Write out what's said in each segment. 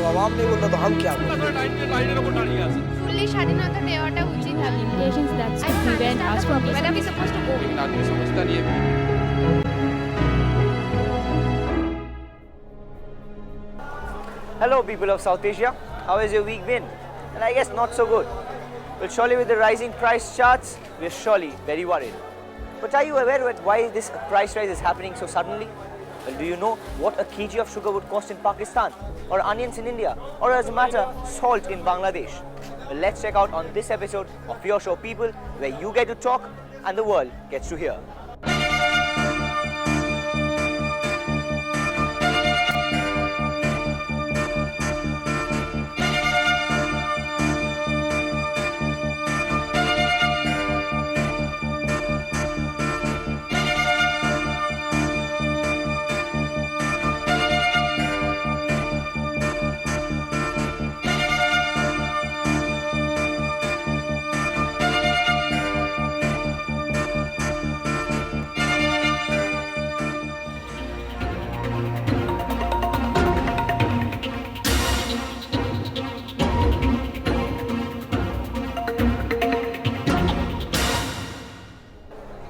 আওয়াম নেই বললো তো हम क्या ফুললি স্বাধীনতা দেওয়াটা উচিত হবে Limitations that should prevent us from where are we supposed to go आदमी समझता नहीं है Hello people of South Asia, how has your week been? And I guess not so good. Well, surely with the rising price charts, we're surely very worried. But are you aware of why this price rise is happening so suddenly? Well, do you know what a kg of sugar would cost in Pakistan, or onions in India, or as a matter, salt in Bangladesh? Well, let's check out on this episode of Your Show People, where you get to talk and the world gets to hear.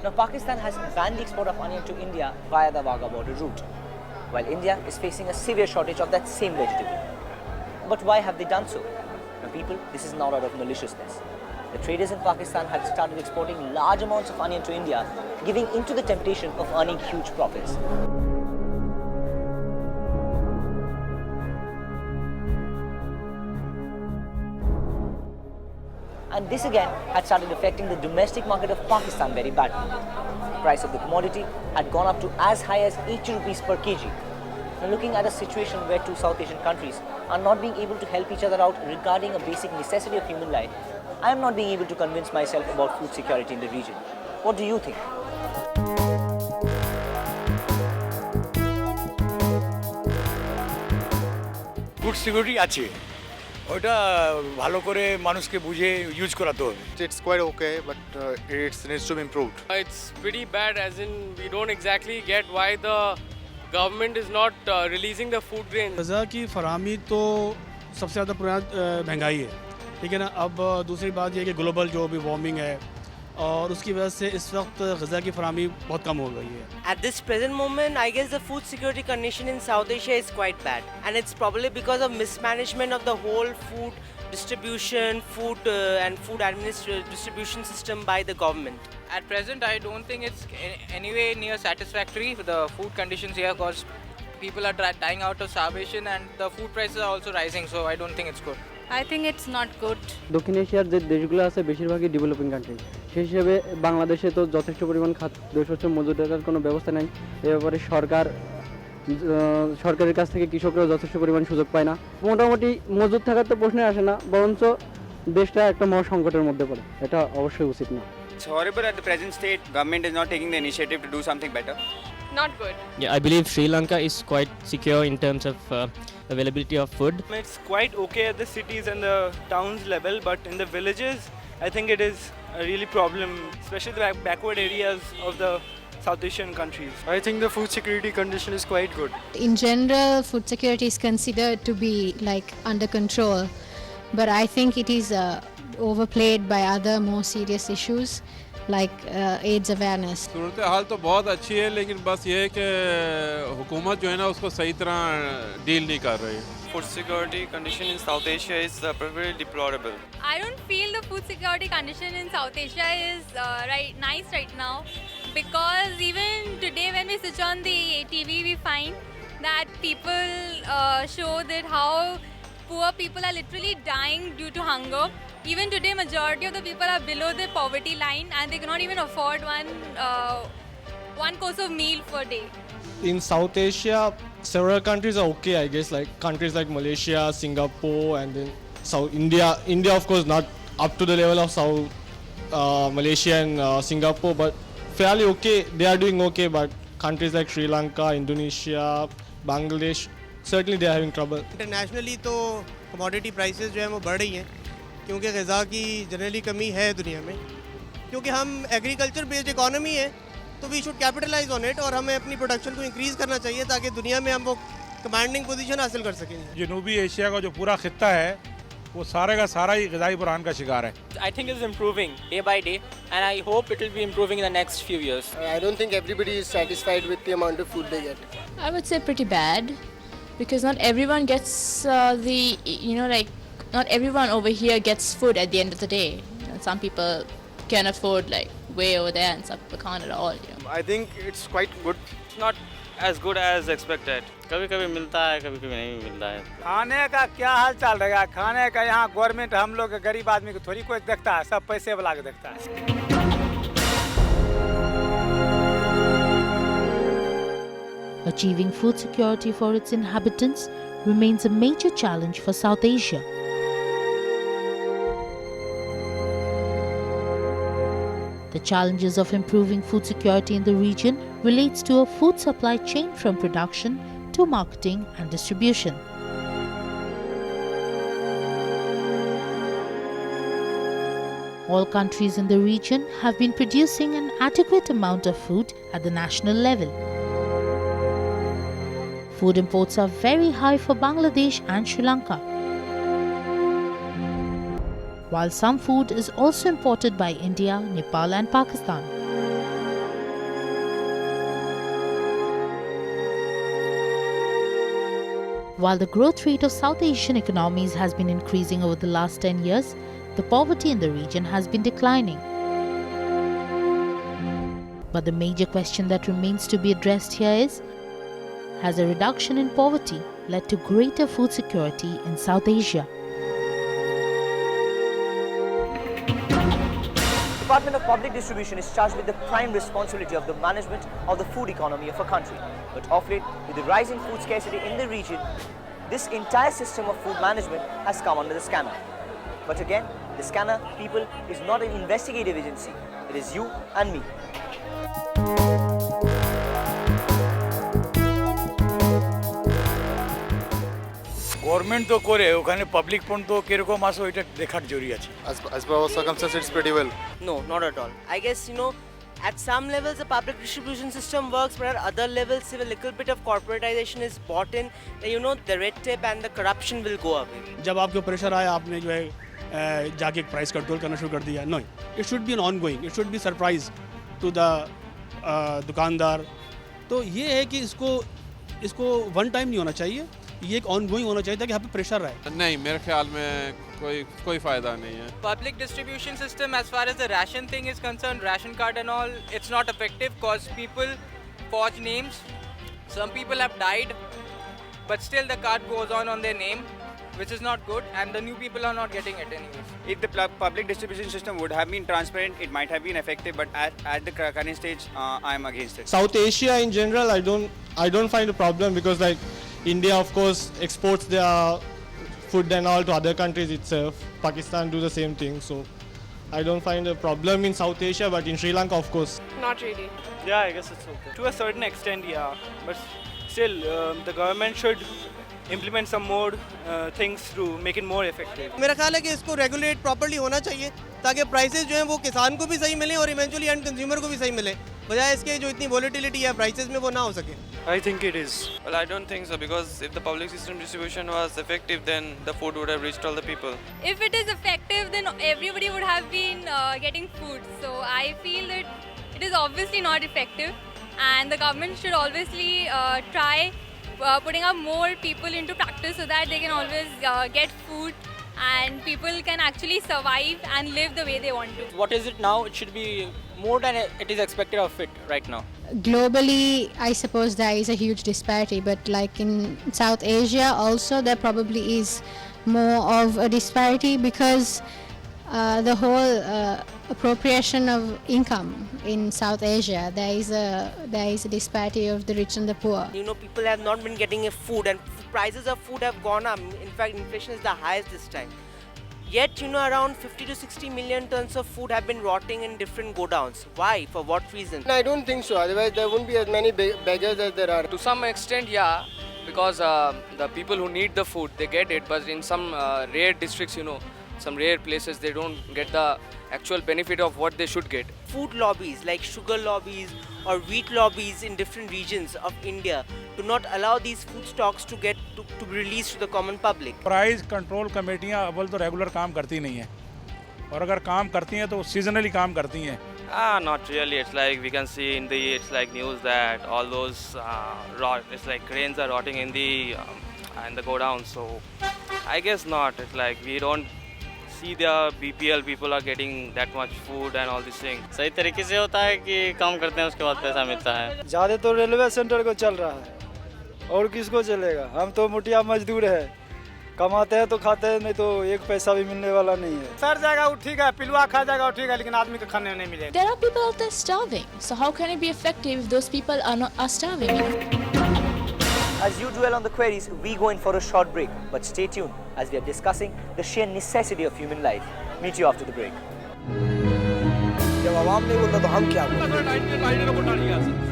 Now, Pakistan has banned the export of onion to India via the Wagah border route, while India is facing a severe shortage of that same vegetable. But why have they done so? Now, people, this is not out of maliciousness. The traders in Pakistan had started exporting large amounts of onion to India, giving into the temptation of earning huge profits. And this again had started affecting the domestic market of Pakistan very badly. The price of the commodity had gone up to as high as 80 rupees per kg. Now, looking at a situation where two South Asian countries are not being able to help each other out regarding a basic necessity of human life, I am not being able to convince myself about food security in the region. What do you think? Food security আছে, ওটা ভালো করে মানুষকে বুঝে use করাতে হবে। It's quite okay, but it needs to be improved. It's pretty bad, as in we don't exactly get why the government is not releasing the food grains. Gaza की फ़राहमी तो सबसे ज़्यादा पुराना महंगाई है, ठीक है ना। अब दूसरी बात यह है कि ग्लोबल जो भी वार्मिंग है और उसकी वजह से इस वक्त ग़ज़ा की फ़राहमी बहुत कम हो गई है। At this present moment, I guess the food security condition in South Asia is quite bad, and it's probably because of mismanagement of the whole food distribution, and food distribution system by the government. At present, I don't think it's anyway near satisfactory for the food conditions here, because people are dying out of starvation and the food prices are also rising, so I don't think it's good. I think it's not good দক্ষিণ এশিয়ার যে দেশগুলো আছে বেশিরভাগই developing country, সেই হিসেবে বাংলাদেশে তো যথেষ্ট পরিমাণ খাদ্যশস্য মজুত রাখার কোনো ব্যবস্থা নেই। এ ব্যাপারে সরকারের কাছ থেকে কৃষকরা যথেষ্ট পরিমাণ সুযোগ পায় না। মোটামুটি মজুত থাকার তো প্রশ্নই আসে না, বরঞ্চ দেশটা একটা মহা সংকটের মধ্যে পড়ে। এটা অবশ্যই উচিত না। It's horrible at the present state. Government is not taking the initiative to do something better. not good Yeah, I believe Sri Lanka is quite secure in terms of availability of food. It's quite okay at the cities and the towns level, but in the villages, I think it is a really problem, especially the backward areas of the South Asian countries. I think the food security condition is quite good. In general, food security is considered to be like under control, but I think it is overplayed by other more serious issues like AIDS awareness. सूरत हाल तो बहुत अच्छी है, लेकिन बस ये है कि हुकूमत जो है ना उसको सही तरह डील नहीं कर रही। Food security condition in South Asia is very deplorable. I don't feel the food security condition in South Asia is nice right now, because even today when we switch on the TV we find that people show that how poor people are literally dying due to hunger. Even today, majority of the people are below the poverty line and they cannot even afford one course of meal per day. In South Asia, several countries are okay, I guess, like countries like Malaysia, Singapore, and then South India. India, of course, not up to the level of South Malaysia and Singapore, but fairly okay. They are doing okay, but countries like Sri Lanka, Indonesia, Bangladesh, certainly they are having trouble. Internationally तो commodity prices जो है वो बढ़ रही हैं, क्योंकि Gaza की generally कमी है दुनिया में। क्योंकि हम एग्रीकल्चर बेस्ड इकोनॉमी है, तो we should capitalize on it, और हमें अपनी प्रोडक्शन को इंक्रीज़ करना चाहिए ताकि दुनिया में हम वो कमांडिंग पोजीशन हासिल कर सकेंगे। जनूबी एशिया का जो पूरा खित्ता है वो सारे का सारा ही ग़िज़ाई बुरहान का शिकार है। I think it's improving day by day, and I hope it will be improving in the next few years. I don't think everybody is satisfied with the amount of food they get. I would say pretty bad, because not everyone gets not everyone over here gets food at the end of the day. Some people can afford like way over there, and some people can't at all. I think it's quite good. It's not as good as expected. कभी-कभी मिलता है, कभी-कभी नहीं मिलता है। खाने का क्या हाल चाल रहेगा? खाने का यहाँ गवर्नमेंट हम लोग गरीब आदमी को थोड़ी कोई देखता है, सब पैसे वाला को देखता है। Achieving food security for its inhabitants remains a major challenge for South Asia. The challenges of improving food security in the region relates to a food supply chain from production to marketing and distribution. All countries in the region have been producing an adequate amount of food at the national level. Food imports are very high for Bangladesh and Sri Lanka, while some food is also imported by India, Nepal and Pakistan. While the growth rate of South Asian economies has been increasing over the last 10 years, the poverty in the region has been declining. But the major question that remains to be addressed here is, has a reduction in poverty led to greater food security in South Asia? The Department of Public Distribution is charged with the prime responsibility of the management of the food economy of a country. But of late, with the rising food scarcity in the region, this entire system of food management has come under the scanner. But again, the scanner, people, is not an investigative agency. It is you and me. Government তো করে ওখানে public পণ তো কিরকম আসে ওইটা দেখার জরুরি আছে। As per our circumstances, it's pretty well. No, not at all. I guess, at some levels the public distribution system works, but at other levels if a little bit of corporatization is bought in, then the red tape and the corruption will go away. जब आपको pressure आया आपने जो है जाके price control करना शुरू कर दिया, no, it should be an ongoing, it should be surprise to the दुकानदार। तो ये है कि इसको वन टाइम नहीं होना चाहिए, ये एक ऑनगोइंग होना चाहिए ताकि यहाँ पे प्रेशर रहे। नहीं, मेरे ख्याल में कोई फ़ायदा नहीं है। Public distribution system, as far as the ration thing is concerned, ration card and all, it's not effective because people forge names. Some people have died, but still the card goes on their name, which is not good, and the new people are not getting it anyways. If the public distribution system would have been transparent, it might have been effective, but at the current stage, I am against it. South Asia in general, I don't find a problem because like India of course exports their food and all to other countries itself. Pakistan do the same thing, so I don't find a problem in South Asia, but in Sri Lanka of course. Not really. Yeah, I guess it's okay. To a certain extent, yeah. But still, the government should implement some more things to make it more effective. मेरा ख्याल है कि इसको regulate properly होना चाहिए ताकि prices जो हैं वो किसान को भी सही मिले और इवेंचुअली एंड कंज्यूमर को भी सही मिले, बजाय इसके जो इतनी वॉलेटिलिटी है प्राइसेस में वो ना हो सके। I think it is. Well, I don't think so, because if the public system distribution was effective, then the food would have reached all the people. If it is effective, then everybody would have been getting food. So I feel that it is obviously not effective, and the government should obviously try putting up more people into practice so that they can always get food and people can actually survive and live the way they want to. What is it now? It should be more than it is expected of it right now. Globally, I suppose there is a huge disparity, but like in South Asia also there probably is more of a disparity because the whole appropriation of income in South Asia, there is a disparity of the rich and the poor. People have not been getting a food, and prices of food have gone up. In fact, inflation is the highest this time. Yet, around 50 to 60 million tons of food have been rotting in different godowns. Why? For what reason? I don't think so. Otherwise, there won't be as many beggars as there are. To some extent, yeah, because the people who need the food, they get it. But in some rare districts, some rare places, they don't get the actual benefit of what they should get. Food lobbies like sugar lobbies or wheat lobbies in different regions of India to not allow these food stocks to get to be released to the common public? Price control कमेटियां अव्वल तो regular काम करती नहीं हैं और अगर काम करती हैं तो सीजनली काम करती हैं. Not really. It's like we can see in the news that all those it's like grains are rotting in the go down. So I guess not. It's like we don't see the BPL people are getting that much food and all these things. सही तरीके से होता है कि काम करते हैं उसके बाद पैसा मिलता है. ज़्यादा तो रेलवे सेंटर को चल रहा है और किसको चलेगा. हम तो मुठिया मजदूर है, कमाते हैं तो खाते हैं, नहीं तो एक पैसा भी मिलने वाला नहीं है. सर जाएगा वो ठीक है, पिलुआ खा जाएगा वो ठीक है, लेकिन आदमी को खाने नहीं मिलेगा. There are people out there starving. So how can it be effective if those people are starving? As you dwell on the queries, we go in for a short break. But stay tuned as we are discussing the sheer necessity of human life. Meet you after the break. जब आवाम नहीं बोलता तो हम क्या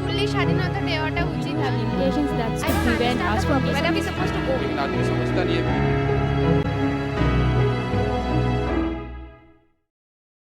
fully স্বাধীনতা দেওয়াটা উচিত. Limitations that prevent us from Where are we supposed to go? लेकिन आदमी समझता नहीं है